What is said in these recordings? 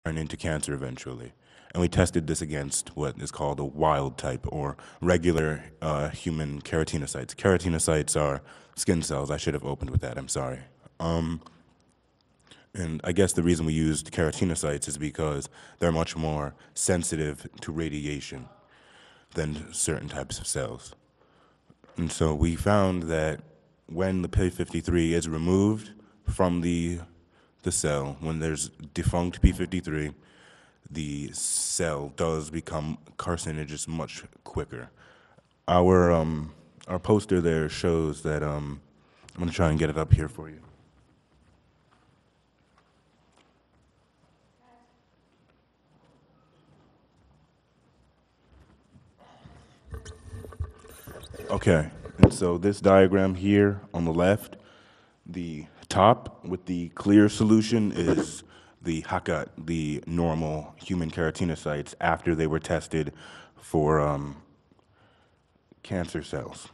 turn into cancer eventually. And we tested this against what is called a wild type or regular human keratinocytes. Keratinocytes are skin cells. I should have opened with that. I'm sorry. And I guess the reason we used keratinocytes is because they're much more sensitive to radiation than certain types of cells. And so we found that when the P53 is removed from the cell, when there's defunct P53, the cell does become carcinogenous much quicker. Our poster there shows that, I'm gonna try and get it up here for you. Okay, and so this diagram here on the left, the top with the clear solution is the HACAT, the normal human keratinocytes after they were tested for cancer cells.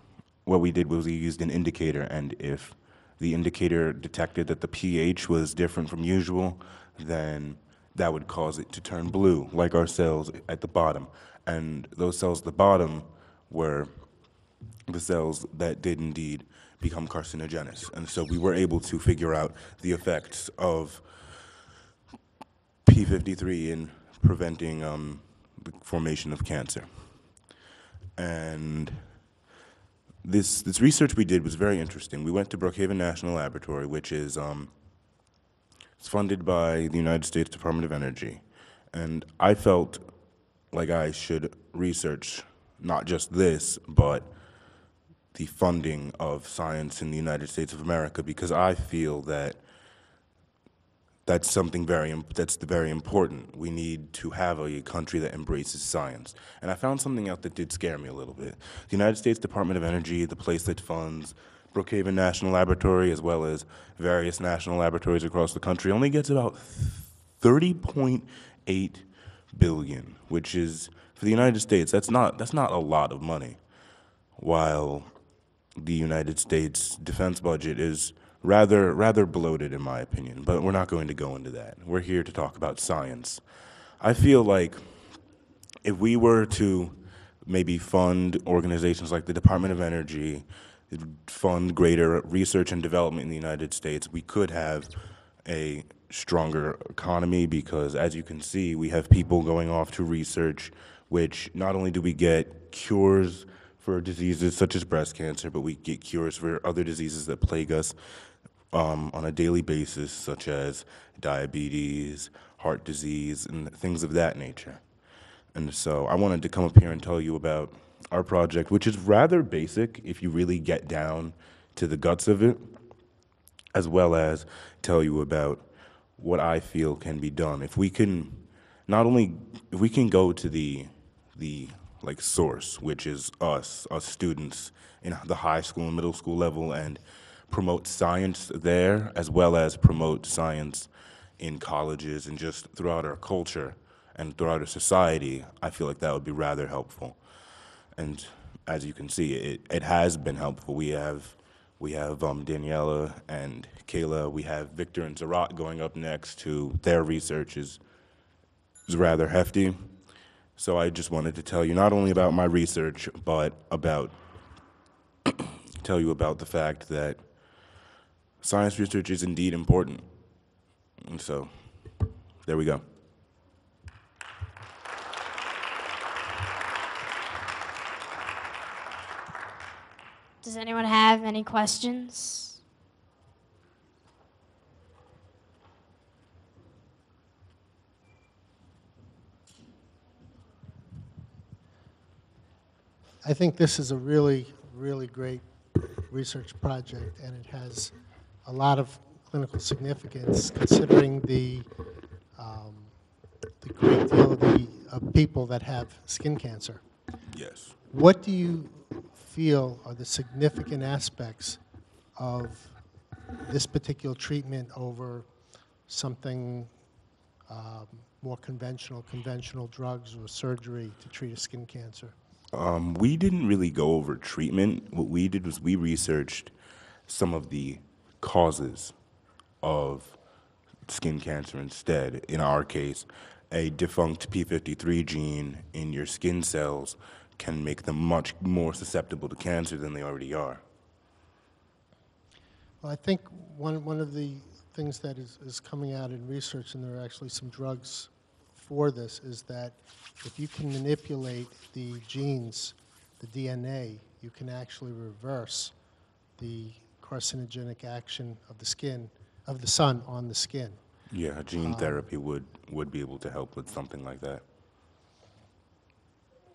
What we did was we used an indicator, and if the indicator detected that the pH was different from usual, then that would cause it to turn blue, like our cells at the bottom. And those cells at the bottom were the cells that did indeed become carcinogenous. And so we were able to figure out the effects of P53 in preventing the formation of cancer. And this research we did was very interesting. We went to Brookhaven National Laboratory, which is it's funded by the United States Department of Energy. And I felt like I should research not just this, but the funding of science in the United States of America, because I feel that that's something very important. We need to have a country that embraces science. And I found something out that did scare me a little bit. The United States Department of Energy, the place that funds Brookhaven National Laboratory, as well as various national laboratories across the country, only gets about 30.8 billion, which is, for the United States, that's not a lot of money. While the United States defense budget is rather bloated, in my opinion, but we're not going to go into that. We're here to talk about science. I feel like if we were to maybe fund organizations like the Department of Energy, fund greater research and development in the United States, we could have a stronger economy, because as you can see, we have people going off to research, which not only do we get cures for diseases such as breast cancer, but we get cures for other diseases that plague us on a daily basis, such as diabetes, heart disease, and things of that nature. And so I wanted to come up here and tell you about our project, which is rather basic if you really get down to the guts of it, as well as tell you about what I feel can be done. If we can, if we can go to the source, which is us students in the high school and middle school level, and promote science there, as well as promote science in colleges and just throughout our culture and throughout our society, I feel like that would be rather helpful. And as you can see, it has been helpful. We have Daniela and Kayla. We have Victor and Zarat going up next, who their research is rather hefty. So I just wanted to tell you not only about my research, but tell you about the fact that science research is indeed important. And so, there we go. Does anyone have any questions? I think this is a really, really great research project, and it has a lot of clinical significance considering the great deal of people that have skin cancer. Yes. What do you feel are the significant aspects of this particular treatment over something more conventional drugs or surgery to treat a skin cancer? We didn't really go over treatment. What we did was we researched some of the causes of skin cancer instead. In our case, a defunct P53 gene in your skin cells can make them much more susceptible to cancer than they already are. Well, I think one of the things that is coming out in research, and there are actually some drugs for this, is that if you can manipulate the genes, the DNA, you can actually reverse the carcinogenic action of the skin, of the sun on the skin. Yeah, gene therapy would be able to help with something like that.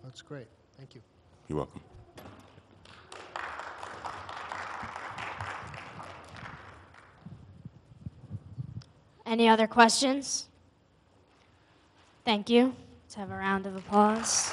That's great. Thank you. You're welcome. Any other questions? Thank you. Let's have a round of applause.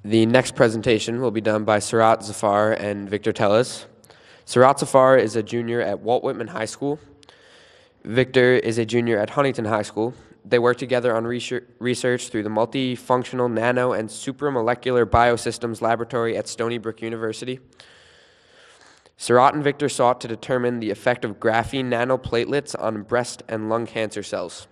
The next presentation will be done by Surat Zafar and Victor Tellez. Surat Zafar is a junior at Walt Whitman High School. Victor is a junior at Huntington High School. They work together on research through the Multifunctional Nano and Supramolecular Biosystems Laboratory at Stony Brook University. Surat and Victor sought to determine the effect of graphene nanoplatelets on breast and lung cancer cells.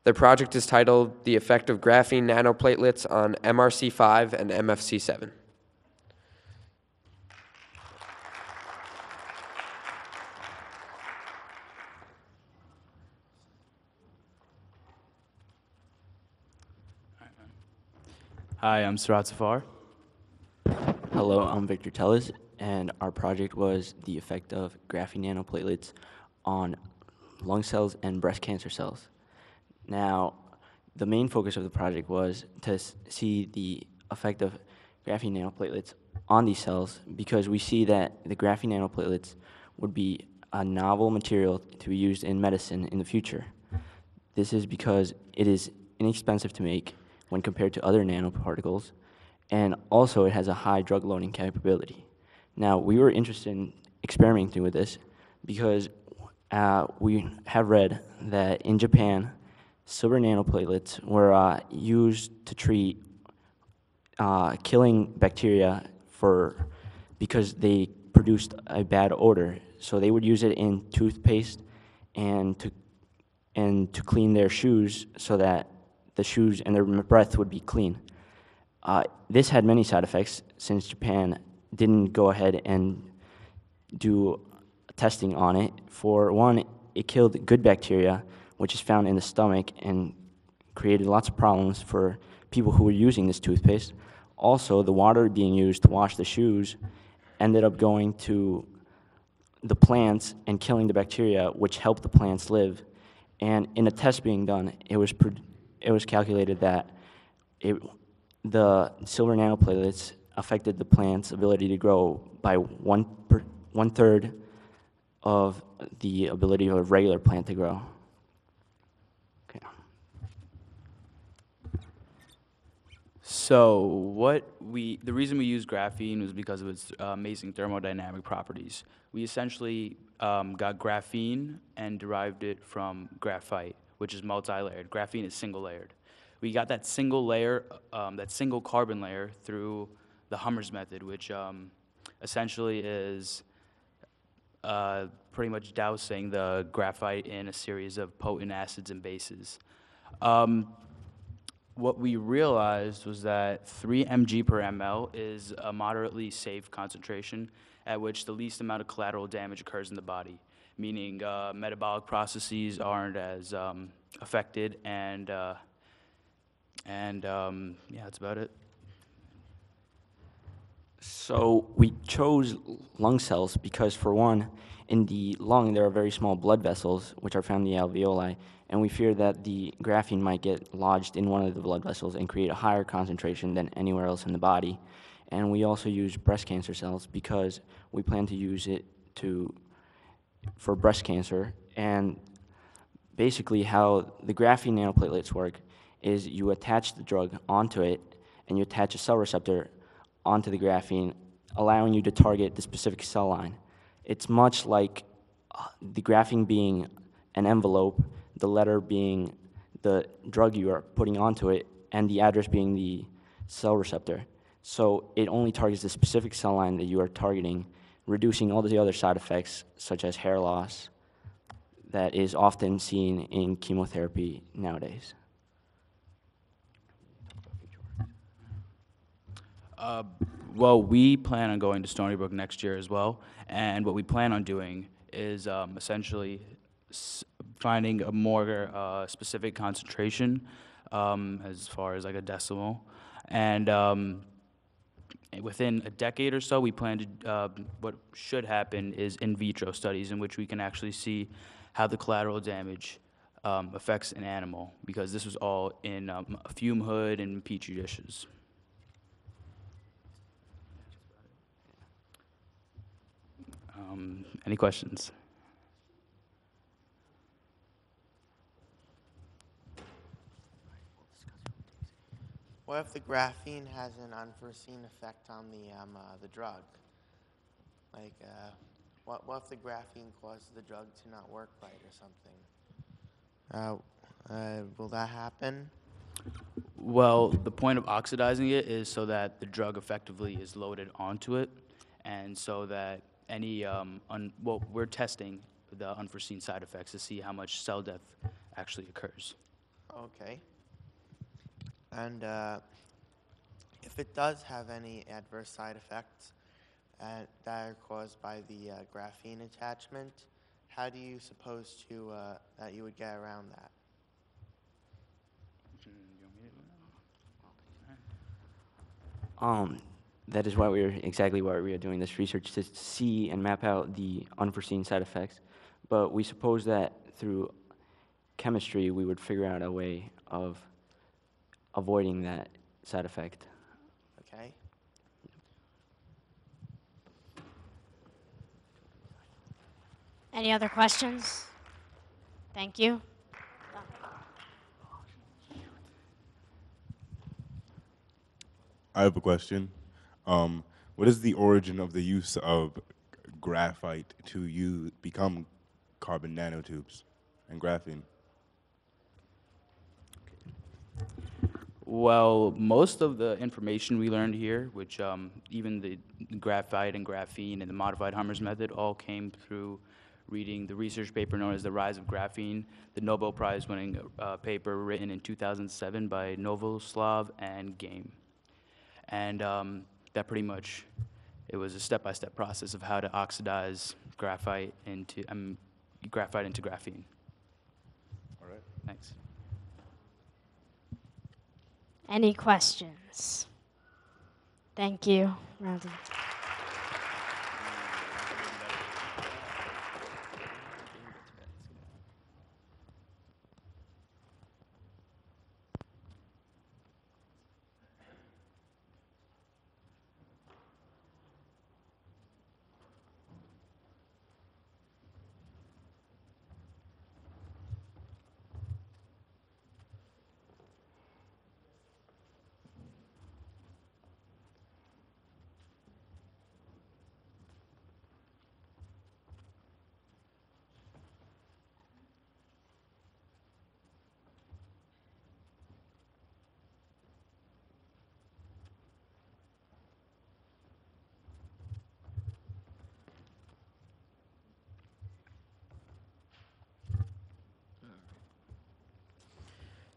Their project is titled The Effect of Graphene Nanoplatelets on MRC5 and MFC7. Hi, I'm Surat Zafar. Hello, I'm Victor Tellez, and our project was the effect of graphene nanoplatelets on lung cells and breast cancer cells. Now, the main focus of the project was to see the effect of graphene nanoplatelets on these cells, because we see that the graphene nanoplatelets would be a novel material to be used in medicine in the future. This is because it is inexpensive to make when compared to other nanoparticles, and also it has a high drug loading capability. Now, we were interested in experimenting with this because we have read that in Japan, silver nanoplatelets were used to treat killing bacteria because they produced a bad odor. So they would use it in toothpaste and to clean their shoes so that the shoes and their breath would be clean. This had many side effects since Japan didn't go ahead and do testing on it. For one, it killed good bacteria, which is found in the stomach, and created lots of problems for people who were using this toothpaste. Also, the water being used to wash the shoes ended up going to the plants and killing the bacteria, which helped the plants live. And in a test being done, it was calculated that the silver nanoplatelets affected the plant's ability to grow by one third of the ability of a regular plant to grow. Okay. So the reason we used graphene was because of its amazing thermodynamic properties. We essentially got graphene and derived it from graphite, which is multi-layered. Graphene is single-layered. We got that single layer, that single carbon layer through the Hummers method, which essentially is pretty much dousing the graphite in a series of potent acids and bases. What we realized was that 3 mg per ml is a moderately safe concentration at which the least amount of collateral damage occurs in the body, meaning metabolic processes aren't as affected, and yeah, that's about it. So we chose lung cells because, for one, in the lung there are very small blood vessels which are found in the alveoli, and we fear that the graphene might get lodged in one of the blood vessels and create a higher concentration than anywhere else in the body. And we also use breast cancer cells because we plan to use it for breast cancer. And basically how the graphene nanoplatelets work is you attach the drug onto it, and you attach a cell receptor onto the graphene, allowing you to target the specific cell line. It's much like the graphene being an envelope, the letter being the drug you are putting onto it, and the address being the cell receptor. So it only targets the specific cell line that you are targeting, reducing all the other side effects, such as hair loss, that is often seen in chemotherapy nowadays. Well, we plan on going to Stony Brook next year as well, and what we plan on doing is essentially finding a more specific concentration as far as like a decimal, and within a decade or so, we plan to, what should happen is in vitro studies in which we can actually see how the collateral damage affects an animal, because this was all in a fume hood and petri dishes. Any questions? What if the graphene has an unforeseen effect on the drug? Like, what if the graphene causes the drug to not work right or something? Will that happen? Well, the point of oxidizing it is so that the drug effectively is loaded onto it, and so that any, well, we're testing the unforeseen side effects to see how much cell death actually occurs. Okay. And if it does have any adverse side effects that are caused by the graphene attachment, how do you suppose to that you would get around that? That is why exactly why we are doing this research, to see and map out the unforeseen side effects. But we suppose that through chemistry, we would figure out a way of avoiding that side effect. Okay. Any other questions? Thank you. I have a question. What is the origin of the use of graphite to become carbon nanotubes and graphene? Well, most of the information we learned here, which even the graphite and graphene and the modified Hummers method, all came through reading the research paper known as The Rise of Graphene, the Nobel Prize winning paper written in 2007 by Novoslav and Game. And that pretty much, it was a step-by-step process of how to oxidize graphite into graphene. All right. Thanks. Any questions? Thank you. Round of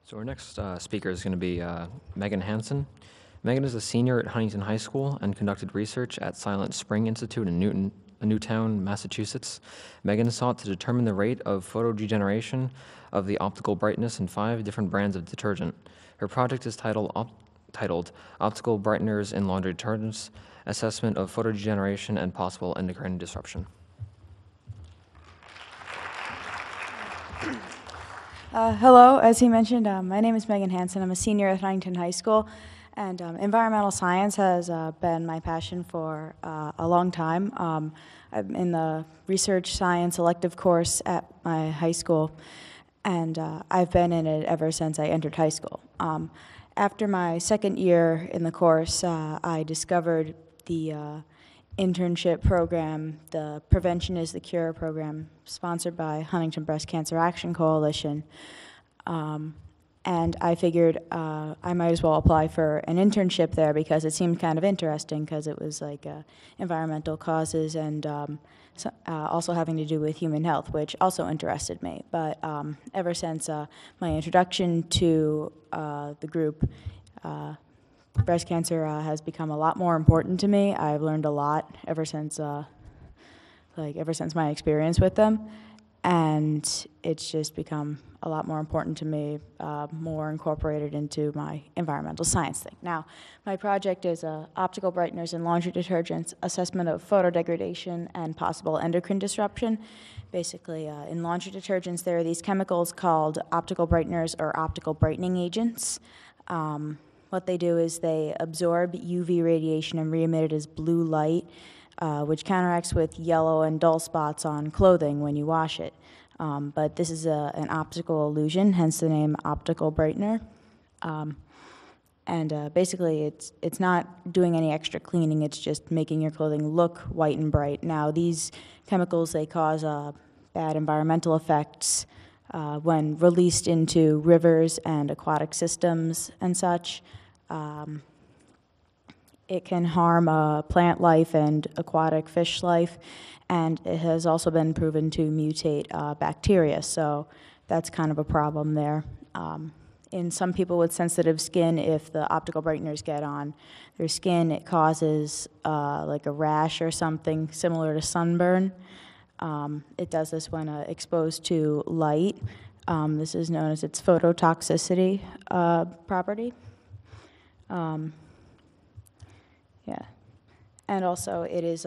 So our next speaker is going to be Megan Hansen. Megan is a senior at Huntington High School and conducted research at Silent Spring Institute in Newtown, Massachusetts. Megan sought to determine the rate of photodegeneration of the optical brightness in 5 different brands of detergent. Her project is titled Optical Brighteners in Laundry Detergents, Assessment of Photodegeneration and Possible Endocrine Disruption. Hello, as he mentioned, my name is Megan Hansen. I'm a senior at Huntington High School, and environmental science has been my passion for a long time. I'm in the research science elective course at my high school, and I've been in it ever since I entered high school. After my second year in the course, I discovered the internship program, the Prevention is the Cure program, sponsored by Huntington Breast Cancer Action Coalition. And I figured I might as well apply for an internship there because it seemed kind of interesting because it was like environmental causes and also having to do with human health, which also interested me. But ever since my introduction to the group, breast cancer has become a lot more important to me. I've learned a lot ever since my experience with them. And it's just become a lot more important to me, more incorporated into my environmental science thing. Now, my project is optical brighteners in laundry detergents, assessment of photodegradation and possible endocrine disruption. Basically, in laundry detergents, there are these chemicals called optical brighteners or optical brightening agents. What they do is they absorb UV radiation and re-emit it as blue light, which counteracts with yellow and dull spots on clothing when you wash it. But this is an optical illusion, hence the name optical brightener. Basically, it's not doing any extra cleaning, it's just making your clothing look white and bright. Now, these chemicals, they cause bad environmental effects when released into rivers and aquatic systems and such. It can harm plant life and aquatic fish life, and it has also been proven to mutate bacteria, so that's kind of a problem there. In some people with sensitive skin, if the optical brighteners get on their skin, it causes like a rash or something similar to sunburn. It does this when exposed to light. This is known as its phototoxicity property. Yeah. And also it is